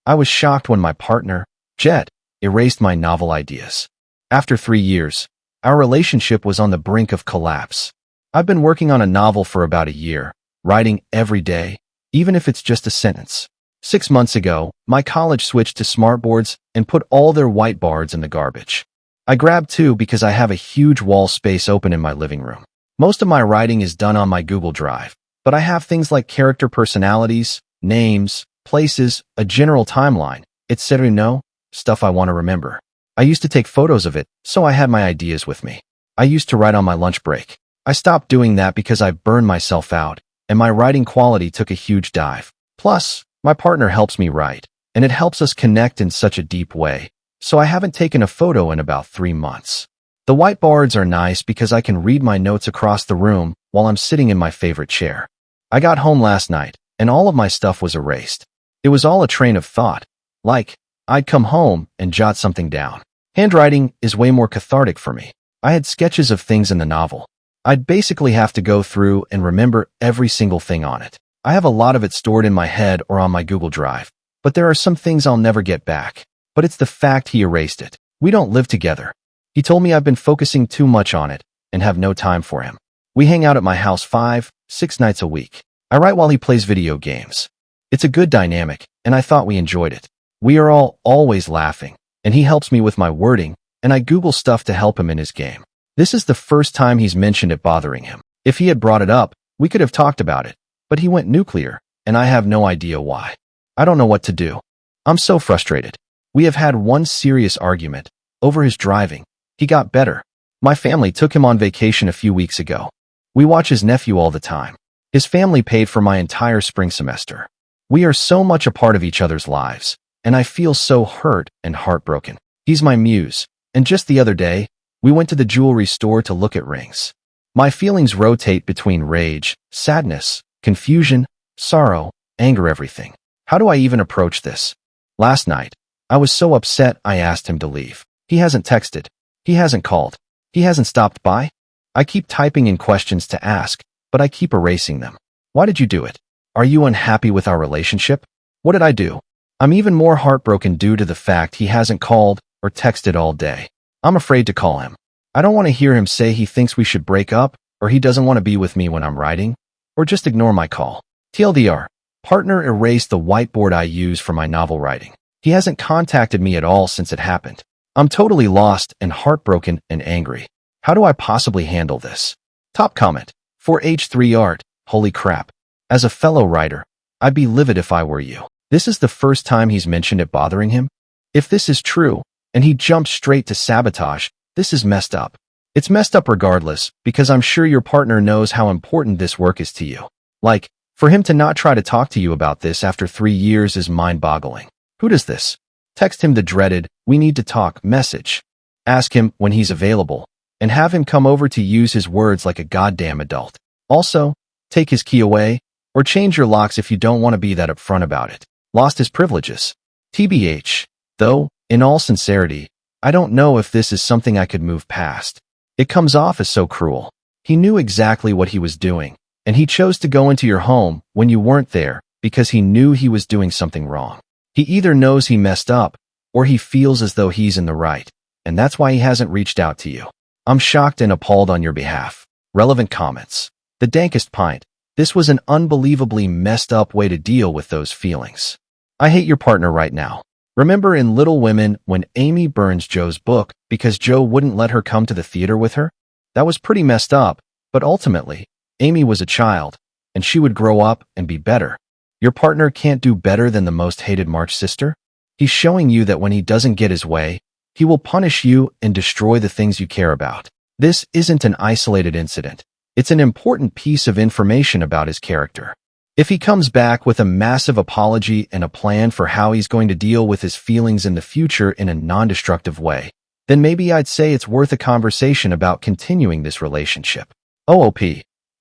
I was shocked when my partner, Jet, erased my novel ideas. After 3 years, our relationship was on the brink of collapse. I've been working on a novel for about a year, writing every day, even if it's just a sentence. 6 months ago, my college switched to smartboards and put all their whiteboards in the garbage. I grabbed two because I have a huge wall space open in my living room. Most of my writing is done on my Google Drive, but I have things like character personalities, names, places, a general timeline, etc. Stuff I want to remember. I used to take photos of it, so I had my ideas with me. I used to write on my lunch break. I stopped doing that because I burned myself out, and my writing quality took a huge dive. Plus, my partner helps me write, and it helps us connect in such a deep way, so I haven't taken a photo in about 3 months. The whiteboards are nice because I can read my notes across the room while I'm sitting in my favorite chair. I got home last night, and all of my stuff was erased. It was all a train of thought, like, I'd come home and jot something down. Handwriting is way more cathartic for me. I had sketches of things in the novel. I'd basically have to go through and remember every single thing on it. I have a lot of it stored in my head or on my Google Drive, but there are some things I'll never get back. But it's the fact he erased it. We don't live together. He told me I've been focusing too much on it and have no time for him. We hang out at my house 5-6 nights a week. I write while he plays video games. It's a good dynamic, and I thought we enjoyed it. We are always laughing, and he helps me with my wording, and I Google stuff to help him in his game. This is the first time he's mentioned it bothering him. If he had brought it up, we could have talked about it, but he went nuclear, and I have no idea why. I don't know what to do. I'm so frustrated. We have had one serious argument over his driving. He got better. My family took him on vacation a few weeks ago. We watch his nephew all the time. His family paid for my entire spring semester. We are so much a part of each other's lives, and I feel so hurt and heartbroken. He's my muse, and just the other day, we went to the jewelry store to look at rings. My feelings rotate between rage, sadness, confusion, sorrow, anger, everything. How do I even approach this? Last night, I was so upset I asked him to leave. He hasn't texted. He hasn't called. He hasn't stopped by. I keep typing in questions to ask, but I keep erasing them. Why did you do it? Are you unhappy with our relationship? What did I do? I'm even more heartbroken due to the fact he hasn't called or texted all day. I'm afraid to call him. I don't want to hear him say he thinks we should break up, or he doesn't want to be with me when I'm writing, or just ignore my call. TLDR, partner erased the whiteboard I use for my novel writing. He hasn't contacted me at all since it happened. I'm totally lost and heartbroken and angry. How do I possibly handle this? Top comment. 4H3 Art. Holy crap. As a fellow writer, I'd be livid if I were you. This is the first time he's mentioned it bothering him? If this is true, and he jumped straight to sabotage, this is messed up. It's messed up regardless, because I'm sure your partner knows how important this work is to you. Like, for him to not try to talk to you about this after 3 years is mind-boggling. Who does this? Text him the dreaded, "we need to talk" message. Ask him when he's available, and have him come over to use his words like a goddamn adult. Also, take his key away, or change your locks if you don't want to be that upfront about it. Lost his privileges. TBH. Though, in all sincerity, I don't know if this is something I could move past. It comes off as so cruel. He knew exactly what he was doing, and he chose to go into your home when you weren't there because he knew he was doing something wrong. He either knows he messed up, or he feels as though he's in the right, and that's why he hasn't reached out to you. I'm shocked and appalled on your behalf. Relevant comments. The dankest pint. This was an unbelievably messed up way to deal with those feelings. I hate your partner right now. Remember in Little Women when Amy burns Joe's book because Joe wouldn't let her come to the theater with her? That was pretty messed up, but ultimately, Amy was a child, and she would grow up and be better. Your partner can't do better than the most hated March sister? He's showing you that when he doesn't get his way, he will punish you and destroy the things you care about. This isn't an isolated incident. It's an important piece of information about his character. If he comes back with a massive apology and a plan for how he's going to deal with his feelings in the future in a non-destructive way, then maybe I'd say it's worth a conversation about continuing this relationship. OOP.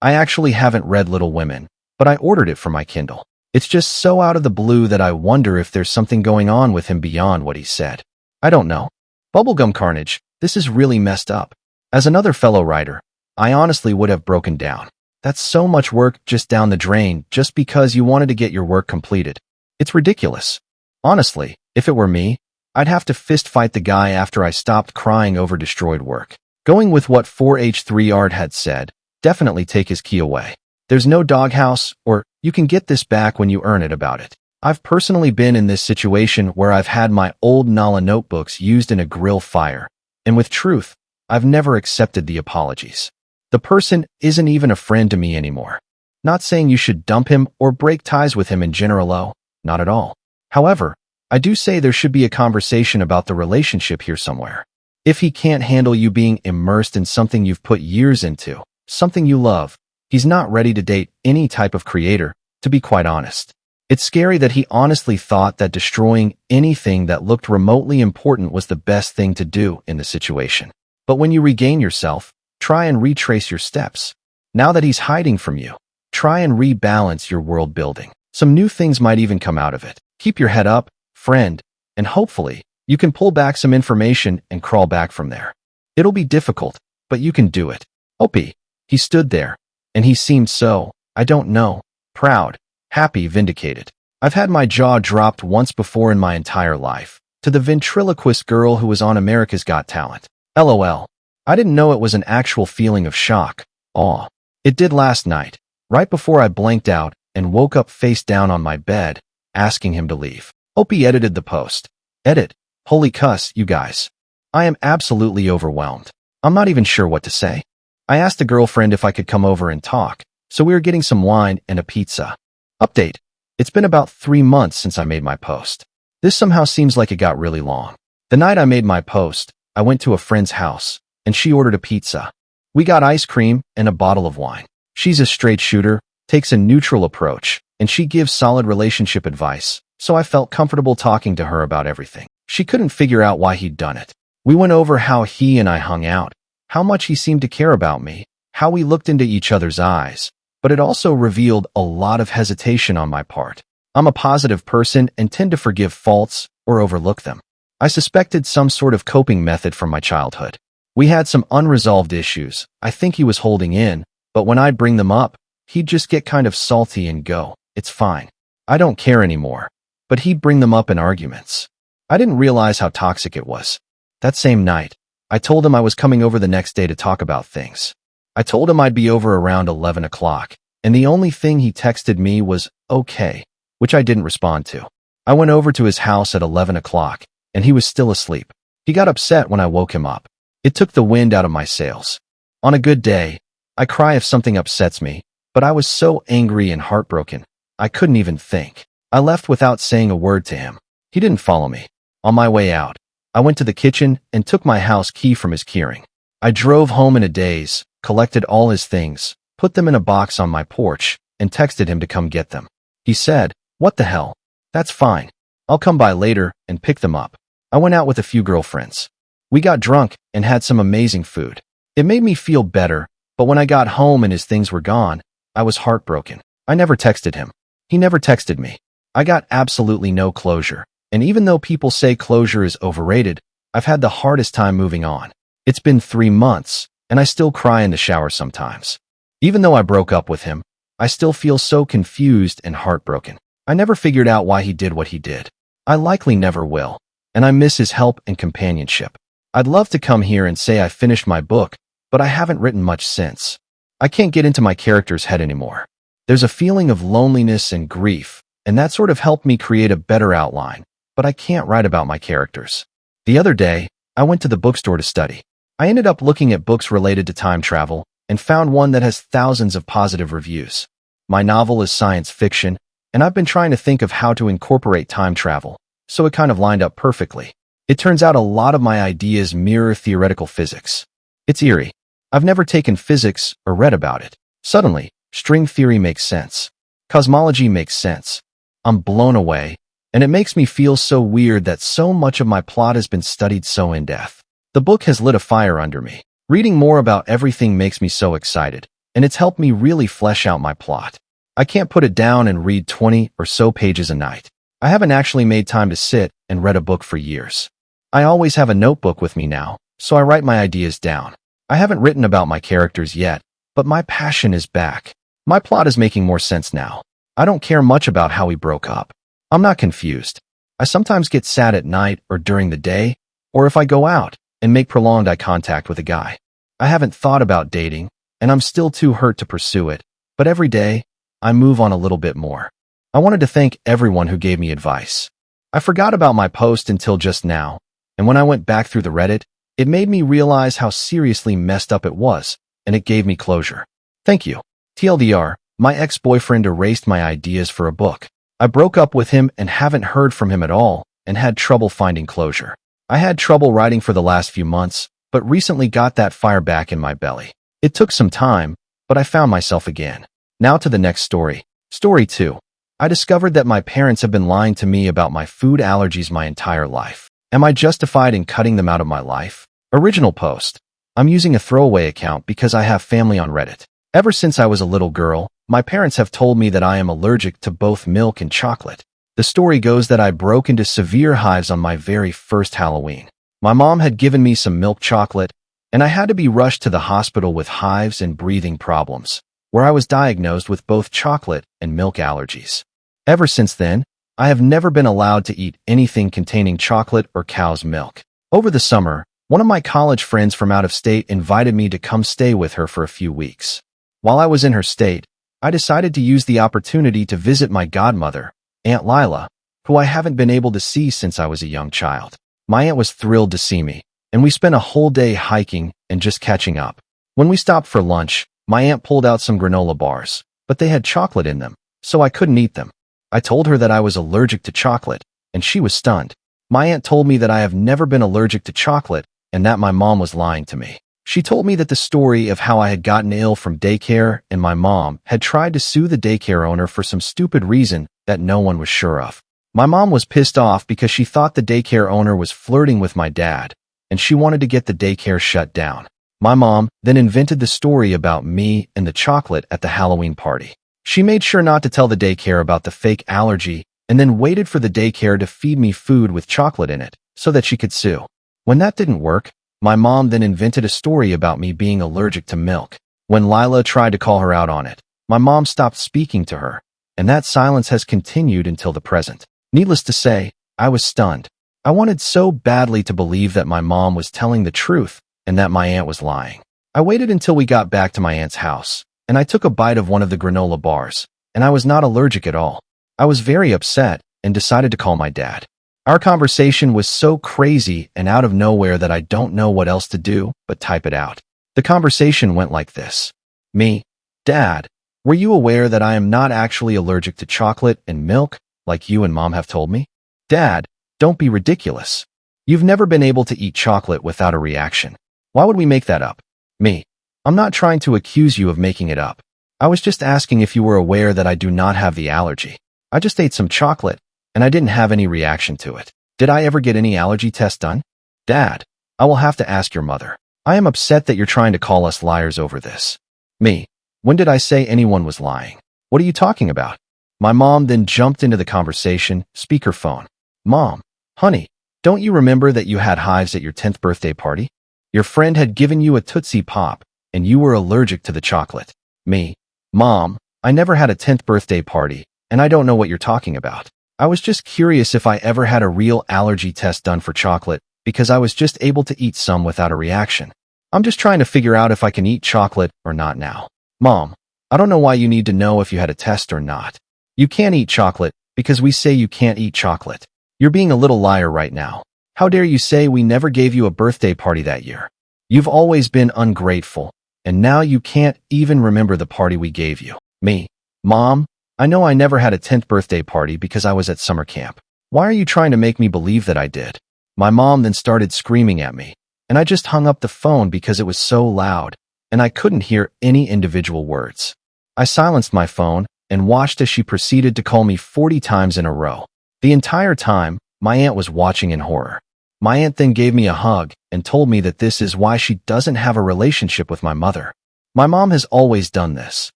I actually haven't read Little Women, but I ordered it for my Kindle. It's just so out of the blue that I wonder if there's something going on with him beyond what he said. I don't know. Bubblegum Carnage, this is really messed up. As another fellow writer, I honestly would have broken down. That's so much work just down the drain just because you wanted to get your work completed. It's ridiculous. Honestly, if it were me, I'd have to fist fight the guy after I stopped crying over destroyed work. Going with what 4H3 Art had said, definitely take his key away. There's no doghouse, or you can get this back when you earn it about it. I've personally been in this situation where I've had my old Nala notebooks used in a grill fire, and with truth, I've never accepted the apologies. The person isn't even a friend to me anymore. Not saying you should dump him or break ties with him in general, not at all. However, I do say there should be a conversation about the relationship here somewhere. If he can't handle you being immersed in something you've put years into, something you love, he's not ready to date any type of creator, to be quite honest. It's scary that he honestly thought that destroying anything that looked remotely important was the best thing to do in the situation. But when you regain yourself, try and retrace your steps. Now that he's hiding from you, try and rebalance your world building. Some new things might even come out of it. Keep your head up, friend, and hopefully, you can pull back some information and crawl back from there. It'll be difficult, but you can do it. Opie, he stood there, and he seemed so, I don't know, proud, happy, vindicated. I've had my jaw dropped once before in my entire life, to the ventriloquist girl who was on America's Got Talent. LOL. I didn't know it was an actual feeling of shock, awe. It did last night, right before I blanked out and woke up face down on my bed, asking him to leave. Opie edited the post. Edit. Holy cuss, you guys. I am absolutely overwhelmed. I'm not even sure what to say. I asked a girlfriend if I could come over and talk, so we were getting some wine and a pizza. Update. It's been about 3 months since I made my post. This somehow seems like it got really long. The night I made my post, I went to a friend's house, and she ordered a pizza. We got ice cream and a bottle of wine. She's a straight shooter, takes a neutral approach, and she gives solid relationship advice, so I felt comfortable talking to her about everything. She couldn't figure out why he'd done it. We went over how he and I hung out, how much he seemed to care about me, how we looked into each other's eyes, but it also revealed a lot of hesitation on my part. I'm a positive person and tend to forgive faults or overlook them. I suspected some sort of coping method from my childhood. We had some unresolved issues I think he was holding in, but when I'd bring them up, he'd just get kind of salty and go, "It's fine. I don't care anymore." But he'd bring them up in arguments. I didn't realize how toxic it was. That same night, I told him I was coming over the next day to talk about things. I told him I'd be over around 11 o'clock, and the only thing he texted me was, "Okay," which I didn't respond to. I went over to his house at 11 o'clock, and he was still asleep. He got upset when I woke him up. It took the wind out of my sails. On a good day, I cry if something upsets me, but I was so angry and heartbroken, I couldn't even think. I left without saying a word to him. He didn't follow me. On my way out, I went to the kitchen and took my house key from his keyring. I drove home in a daze, collected all his things, put them in a box on my porch, and texted him to come get them. He said, "What the hell? That's fine. I'll come by later and pick them up." I went out with a few girlfriends. We got drunk and had some amazing food. It made me feel better, but when I got home and his things were gone, I was heartbroken. I never texted him. He never texted me. I got absolutely no closure. And even though people say closure is overrated, I've had the hardest time moving on. It's been 3 months, and I still cry in the shower sometimes. Even though I broke up with him, I still feel so confused and heartbroken. I never figured out why he did what he did. I likely never will, and I miss his help and companionship. I'd love to come here and say I finished my book, but I haven't written much since. I can't get into my character's head anymore. There's a feeling of loneliness and grief, and that sort of helped me create a better outline, but I can't write about my characters. The other day, I went to the bookstore to study. I ended up looking at books related to time travel and found one that has thousands of positive reviews. My novel is science fiction, and I've been trying to think of how to incorporate time travel, so it kind of lined up perfectly. It turns out a lot of my ideas mirror theoretical physics. It's eerie. I've never taken physics or read about it. Suddenly, string theory makes sense. Cosmology makes sense. I'm blown away, and it makes me feel so weird that so much of my plot has been studied so in depth. The book has lit a fire under me. Reading more about everything makes me so excited, and it's helped me really flesh out my plot. I can't put it down and read 20 or so pages a night. I haven't actually made time to sit and read a book for years. I always have a notebook with me now, so I write my ideas down. I haven't written about my characters yet, but my passion is back. My plot is making more sense now. I don't care much about how we broke up. I'm not confused. I sometimes get sad at night or during the day, or if I go out and make prolonged eye contact with a guy. I haven't thought about dating, and I'm still too hurt to pursue it, but every day, I move on a little bit more. I wanted to thank everyone who gave me advice. I forgot about my post until just now, and when I went back through the Reddit, it made me realize how seriously messed up it was, and it gave me closure. Thank you. TLDR, my ex-boyfriend erased my ideas for a book. I broke up with him and haven't heard from him at all, and had trouble finding closure. I had trouble writing for the last few months, but recently got that fire back in my belly. It took some time, but I found myself again. Now to the next story. Story 2. I discovered that my parents have been lying to me about my food allergies my entire life. Am I justified in cutting them out of my life? Original post. I'm using a throwaway account because I have family on Reddit. Ever since I was a little girl, my parents have told me that I am allergic to both milk and chocolate. The story goes that I broke into severe hives on my very first Halloween. My mom had given me some milk chocolate, and I had to be rushed to the hospital with hives and breathing problems, where I was diagnosed with both chocolate and milk allergies. Ever since then, I have never been allowed to eat anything containing chocolate or cow's milk. Over the summer, one of my college friends from out of state invited me to come stay with her for a few weeks. While I was in her state, I decided to use the opportunity to visit my godmother, Aunt Lila, who I haven't been able to see since I was a young child. My aunt was thrilled to see me, and we spent a whole day hiking and just catching up. When we stopped for lunch, my aunt pulled out some granola bars, but they had chocolate in them, so I couldn't eat them. I told her that I was allergic to chocolate, and she was stunned. My aunt told me that I have never been allergic to chocolate and that my mom was lying to me. She told me that the story of how I had gotten ill from daycare and my mom had tried to sue the daycare owner for some stupid reason that no one was sure of. My mom was pissed off because she thought the daycare owner was flirting with my dad, and she wanted to get the daycare shut down. My mom then invented the story about me and the chocolate at the Halloween party. She made sure not to tell the daycare about the fake allergy and then waited for the daycare to feed me food with chocolate in it so that she could sue. When that didn't work, my mom then invented a story about me being allergic to milk. When Lila tried to call her out on it, my mom stopped speaking to her, and that silence has continued until the present. Needless to say, I was stunned. I wanted so badly to believe that my mom was telling the truth and that my aunt was lying. I waited until we got back to my aunt's house, and I took a bite of one of the granola bars, and I was not allergic at all. I was very upset and decided to call my dad. Our conversation was so crazy and out of nowhere that I don't know what else to do but type it out. The conversation went like this. Me, Dad, were you aware that I am not actually allergic to chocolate and milk like you and Mom have told me? Dad, don't be ridiculous. You've never been able to eat chocolate without a reaction. Why would we make that up? Me, I'm not trying to accuse you of making it up. I was just asking if you were aware that I do not have the allergy. I just ate some chocolate, and I didn't have any reaction to it. Did I ever get any allergy test done? Dad, I will have to ask your mother. I am upset that you're trying to call us liars over this. Me, when did I say anyone was lying? What are you talking about? My mom then jumped into the conversation, speakerphone. Mom, honey, don't you remember that you had hives at your 10th birthday party? Your friend had given you a Tootsie Pop, and you were allergic to the chocolate. Me, Mom, I never had a 10th birthday party, and I don't know what you're talking about. I was just curious if I ever had a real allergy test done for chocolate, because I was just able to eat some without a reaction. I'm just trying to figure out if I can eat chocolate or not now. Mom, I don't know why you need to know if you had a test or not. You can't eat chocolate because we say you can't eat chocolate. You're being a little liar right now. How dare you say we never gave you a birthday party that year? You've always been ungrateful, and now you can't even remember the party we gave you. Me, Mom, I know I never had a 10th birthday party because I was at summer camp. Why are you trying to make me believe that I did? My mom then started screaming at me, and I just hung up the phone because it was so loud, and I couldn't hear any individual words. I silenced my phone and watched as she proceeded to call me 40 times in a row. The entire time, my aunt was watching in horror. My aunt then gave me a hug and told me that this is why she doesn't have a relationship with my mother. My mom has always done this,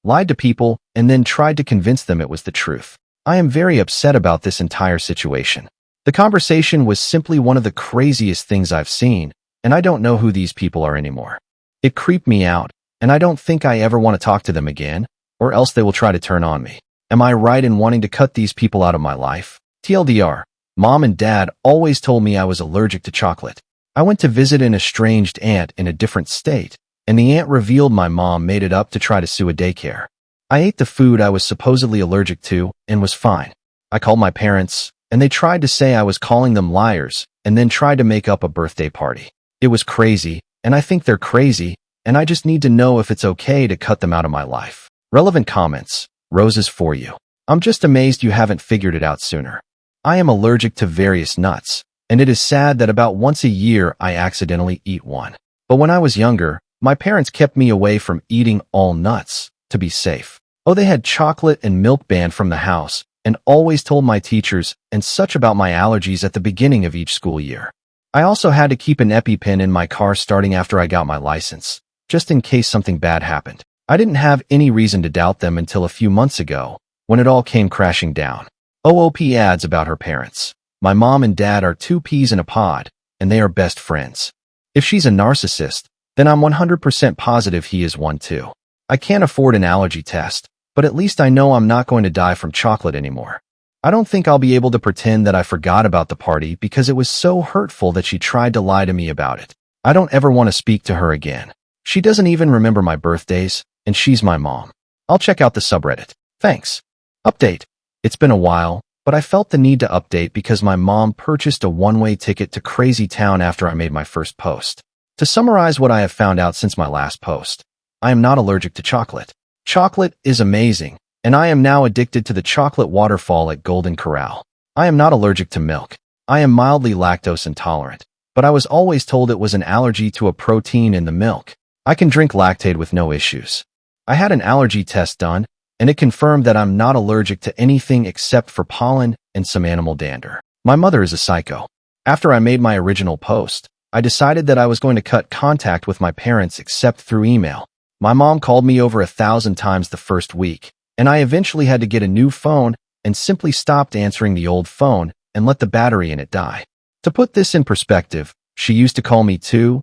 lied to people, and then tried to convince them it was the truth. I am very upset about this entire situation. The conversation was simply one of the craziest things I've seen, and I don't know who these people are anymore. It creeped me out, and I don't think I ever want to talk to them again, or else they will try to turn on me. Am I right in wanting to cut these people out of my life? TLDR, Mom and Dad always told me I was allergic to chocolate. I went to visit an estranged aunt in a different state, and the aunt revealed my mom made it up to try to sue a daycare. I ate the food I was supposedly allergic to and was fine. I called my parents, and they tried to say I was calling them liars and then tried to make up a birthday party. It was crazy, and I think they're crazy, and I just need to know if it's okay to cut them out of my life. Relevant comments. Roses for you. I'm just amazed you haven't figured it out sooner. I am allergic to various nuts, and it is sad that about once a year I accidentally eat one. But when I was younger, my parents kept me away from eating all nuts to be safe. Oh, they had chocolate and milk banned from the house and always told my teachers and such about my allergies at the beginning of each school year. I also had to keep an EpiPen in my car starting after I got my license, just in case something bad happened. I didn't have any reason to doubt them until a few months ago, when it all came crashing down. OOP adds about her parents. My mom and dad are two peas in a pod, and they are best friends. If she's a narcissist, then I'm 100% positive he is one too. I can't afford an allergy test, but at least I know I'm not going to die from chocolate anymore. I don't think I'll be able to pretend that I forgot about the party because it was so hurtful that she tried to lie to me about it. I don't ever want to speak to her again. She doesn't even remember my birthdays, and she's my mom. I'll check out the subreddit. Thanks. Update. It's been a while, but I felt the need to update because my mom purchased a one-way ticket to Crazy Town after I made my first post. To summarize what I have found out since my last post, I am not allergic to chocolate. Chocolate is amazing, and I am now addicted to the chocolate waterfall at Golden Corral. I am not allergic to milk. I am mildly lactose intolerant, but I was always told it was an allergy to a protein in the milk. I can drink Lactaid with no issues. I had an allergy test done, and it confirmed that I'm not allergic to anything except for pollen and some animal dander. My mother is a psycho. After I made my original post, I decided that I was going to cut contact with my parents except through email. My mom called me over 1,000 times the first week, and I eventually had to get a new phone and simply stopped answering the old phone and let the battery in it die. To put this in perspective, she used to call me 2-3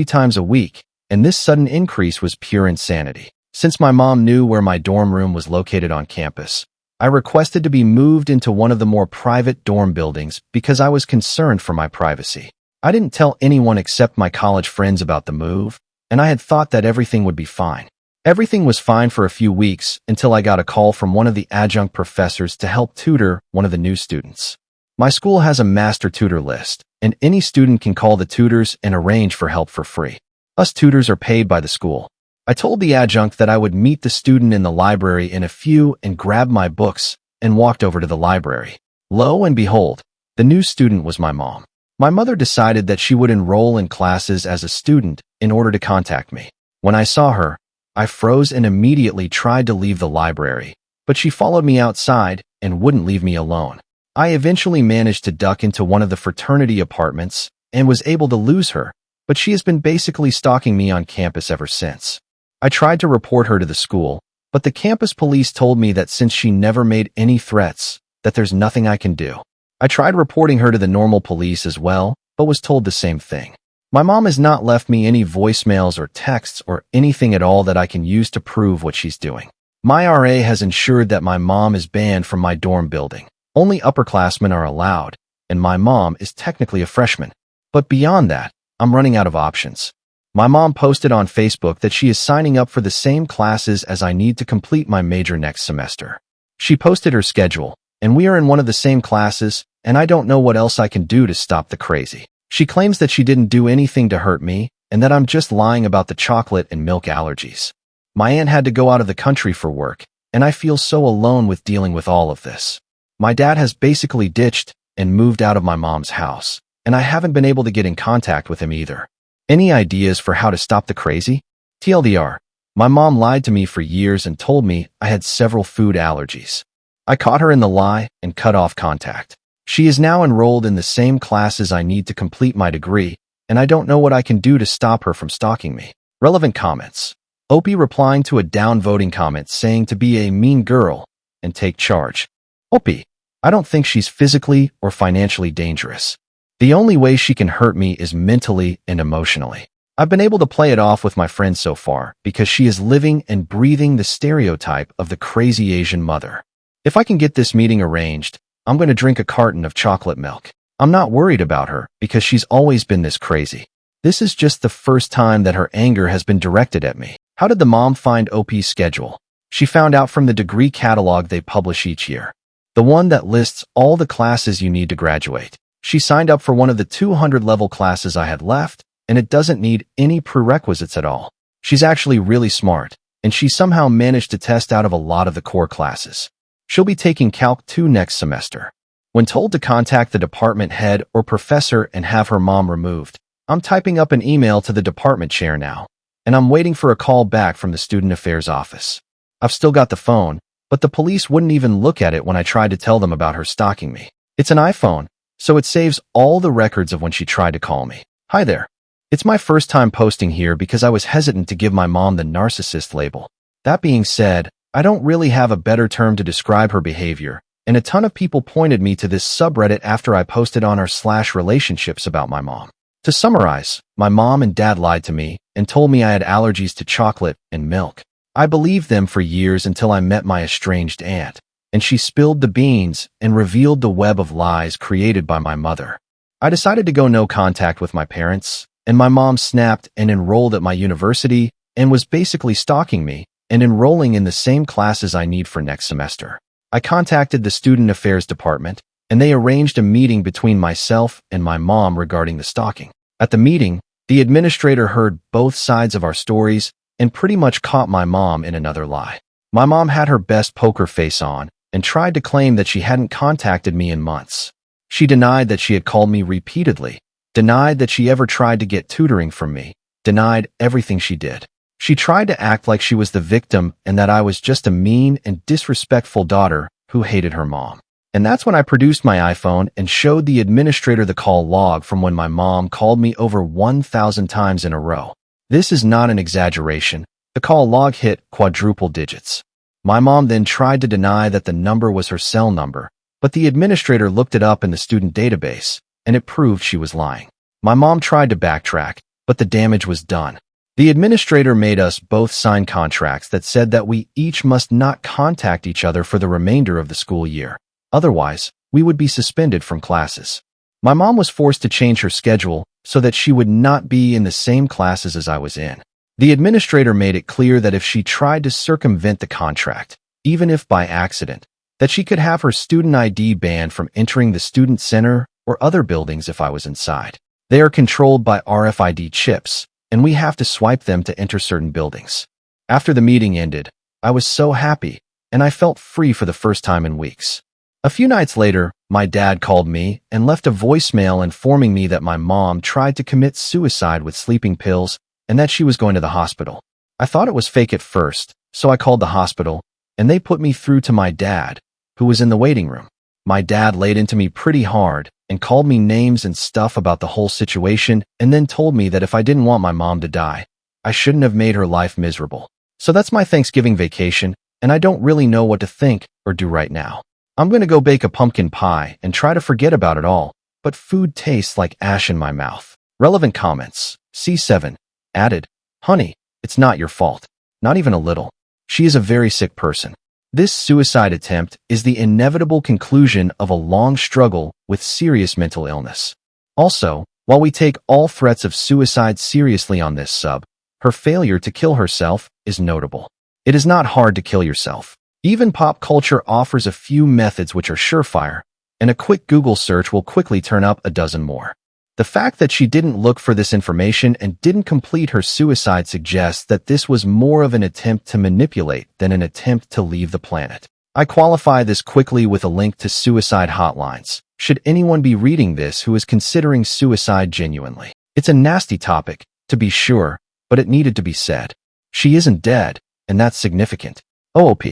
times a week, and this sudden increase was pure insanity. Since my mom knew where my dorm room was located on campus, I requested to be moved into one of the more private dorm buildings because I was concerned for my privacy. I didn't tell anyone except my college friends about the move, and I had thought that everything would be fine. Everything was fine for a few weeks until I got a call from one of the adjunct professors to help tutor one of the new students. My school has a master tutor list, and any student can call the tutors and arrange for help for free. Us tutors are paid by the school. I told the adjunct that I would meet the student in the library in a few and grabbed my books and walked over to the library. Lo and behold, the new student was my mom. My mother decided that she would enroll in classes as a student in order to contact me. When I saw her, I froze and immediately tried to leave the library, but she followed me outside and wouldn't leave me alone. I eventually managed to duck into one of the fraternity apartments and was able to lose her, but she has been basically stalking me on campus ever since. I tried to report her to the school, but the campus police told me that since she never made any threats, that there's nothing I can do. I tried reporting her to the normal police as well, but was told the same thing. My mom has not left me any voicemails or texts or anything at all that I can use to prove what she's doing. My RA has ensured that my mom is banned from my dorm building. Only upperclassmen are allowed, and my mom is technically a freshman. But beyond that, I'm running out of options. My mom posted on Facebook that she is signing up for the same classes as I need to complete my major next semester. She posted her schedule, and we are in one of the same classes, and I don't know what else I can do to stop the crazy. She claims that she didn't do anything to hurt me, and that I'm just lying about the chocolate and milk allergies. My aunt had to go out of the country for work, and I feel so alone with dealing with all of this. My dad has basically ditched and moved out of my mom's house, and I haven't been able to get in contact with him either. Any ideas for how to stop the crazy? TLDR, my mom lied to me for years and told me I had several food allergies. I caught her in the lie and cut off contact. She is now enrolled in the same classes I need to complete my degree, and I don't know what I can do to stop her from stalking me. Relevant comments. Opie replying to a downvoting comment saying to be a mean girl and take charge. Opie, I don't think she's physically or financially dangerous. The only way she can hurt me is mentally and emotionally. I've been able to play it off with my friends so far because she is living and breathing the stereotype of the crazy Asian mother. If I can get this meeting arranged, I'm going to drink a carton of chocolate milk. I'm not worried about her because she's always been this crazy. This is just the first time that her anger has been directed at me. How did the mom find OP's schedule? She found out from the degree catalog they publish each year. The one that lists all the classes you need to graduate. She signed up for one of the 200-level classes I had left, and it doesn't need any prerequisites at all. She's actually really smart, and she somehow managed to test out of a lot of the core classes. She'll be taking Calc 2 next semester. When told to contact the department head or professor and have her mom removed, I'm typing up an email to the department chair now, and I'm waiting for a call back from the student affairs office. I've still got the phone, but the police wouldn't even look at it when I tried to tell them about her stalking me. It's an iPhone, so it saves all the records of when she tried to call me. Hi there. It's my first time posting here because I was hesitant to give my mom the narcissist label. That being said, I don't really have a better term to describe her behavior, and a ton of people pointed me to this subreddit after I posted on r/relationships about my mom. To summarize, my mom and dad lied to me and told me I had allergies to chocolate and milk. I believed them for years until I met my estranged aunt, and she spilled the beans and revealed the web of lies created by my mother. I decided to go no contact with my parents, and my mom snapped and enrolled at my university and was basically stalking me and enrolling in the same classes I need for next semester. I contacted the student affairs department, and they arranged a meeting between myself and my mom regarding the stalking. At the meeting, the administrator heard both sides of our stories and pretty much caught my mom in another lie. My mom had her best poker face on and tried to claim that she hadn't contacted me in months. She denied that she had called me repeatedly, denied that she ever tried to get tutoring from me, denied everything she did. She tried to act like she was the victim and that I was just a mean and disrespectful daughter who hated her mom. And that's when I produced my iPhone and showed the administrator the call log from when my mom called me over 1,000 times in a row. This is not an exaggeration. The call log hit quadruple digits. My mom then tried to deny that the number was her cell number, but the administrator looked it up in the student database, and it proved she was lying. My mom tried to backtrack, but the damage was done. The administrator made us both sign contracts that said that we each must not contact each other for the remainder of the school year. Otherwise, we would be suspended from classes. My mom was forced to change her schedule so that she would not be in the same classes as I was in. The administrator made it clear that if she tried to circumvent the contract, even if by accident, that she could have her student ID banned from entering the student center or other buildings if I was inside. They are controlled by RFID chips, and we have to swipe them to enter certain buildings. After the meeting ended, I was so happy, and I felt free for the first time in weeks. A few nights later, my dad called me and left a voicemail informing me that my mom tried to commit suicide with sleeping pills and that she was going to the hospital. I thought it was fake at first, so I called the hospital, and they put me through to my dad, who was in the waiting room. My dad laid into me pretty hard and called me names and stuff about the whole situation and then told me that if I didn't want my mom to die, I shouldn't have made her life miserable. So that's my Thanksgiving vacation, and I don't really know what to think or do right now. I'm going to go bake a pumpkin pie and try to forget about it all, but food tastes like ash in my mouth. Relevant comments. C7. Added. Honey, it's not your fault. Not even a little. She is a very sick person. This suicide attempt is the inevitable conclusion of a long struggle with serious mental illness. Also, while we take all threats of suicide seriously on this sub, her failure to kill herself is notable. It is not hard to kill yourself. Even pop culture offers a few methods which are surefire, and a quick Google search will quickly turn up a dozen more. The fact that she didn't look for this information and didn't complete her suicide suggests that this was more of an attempt to manipulate than an attempt to leave the planet. I qualify this quickly with a link to suicide hotlines, should anyone be reading this who is considering suicide genuinely. It's a nasty topic, to be sure, but it needed to be said. She isn't dead, and that's significant. OOP.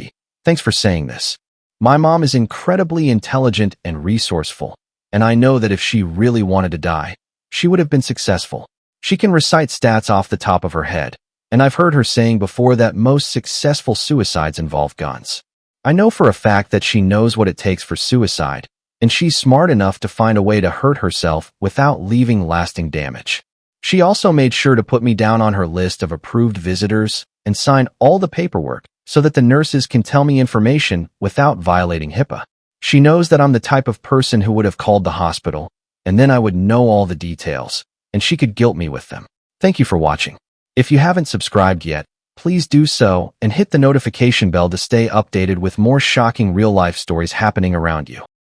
Thanks for saying this. My mom is incredibly intelligent and resourceful, and I know that if she really wanted to die, she would have been successful. She can recite stats off the top of her head, and I've heard her saying before that most successful suicides involve guns. I know for a fact that she knows what it takes for suicide, and she's smart enough to find a way to hurt herself without leaving lasting damage. She also made sure to put me down on her list of approved visitors and sign all the paperwork so that the nurses can tell me information without violating HIPAA. She knows that I'm the type of person who would have called the hospital, and then I would know all the details, and she could guilt me with them. Thank you for watching. If you haven't subscribed yet, please do so and hit the notification bell to stay updated with more shocking real-life stories happening around you.